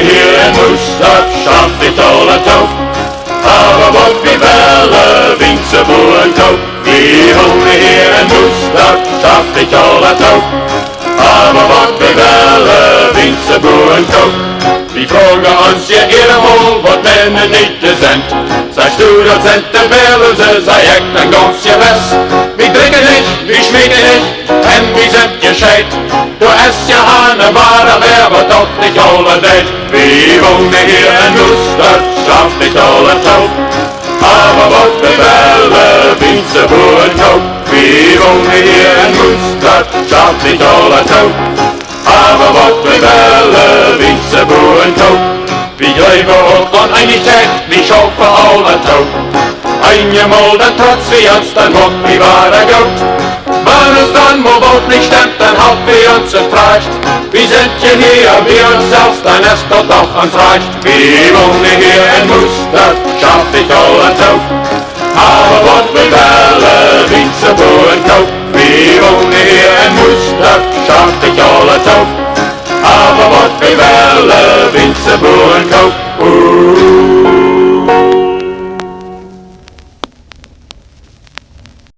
wonen hier in Musdarp, Schaftich alle toe. Aber wat wie welle, Wiense boerenkoop. Wir wonen hier in Musdarp, Schaftich alle toe. Aber wat wie welle, Wiense boerenkoop. Wir fragen uns ja eenmaal wat Männer nicht sind. Sagst du, dat sind de Berlose, sei ich dann ganz gewiss. Wir trinken nicht, wir schmieden nicht, en wir sind gescheit. Du hast ja eine wahre Werbe, doch nicht alle deit. Wir wohnen hier in Musdarp, Schaftich alle toe. Aber wat wir welle, Wiense boerenkoop. Wir wohnen hier in Musdarp, Schaftich alle toe. Aber wat wir welle, Wiense boerenkoop. Wir glauben auch an Einigkeit, wir schaffen alle toe. Einmal dann trotz wir uns, dann wat wir wahre gut. Wenn es dann mal wat nicht stimmt, dann hat wir uns enttäuscht. Wir sind ja hier, wir uns selbst, dann ist doch ans Recht. Wir wohnen hier in Musdarp, Schaftich alle toe. Aber wat wir welle, Wiense boerenkoop. Wir wohnen hier in Musdarp, Schaftich alle toe. Aber wat wir welle, Wiense boerenkoop.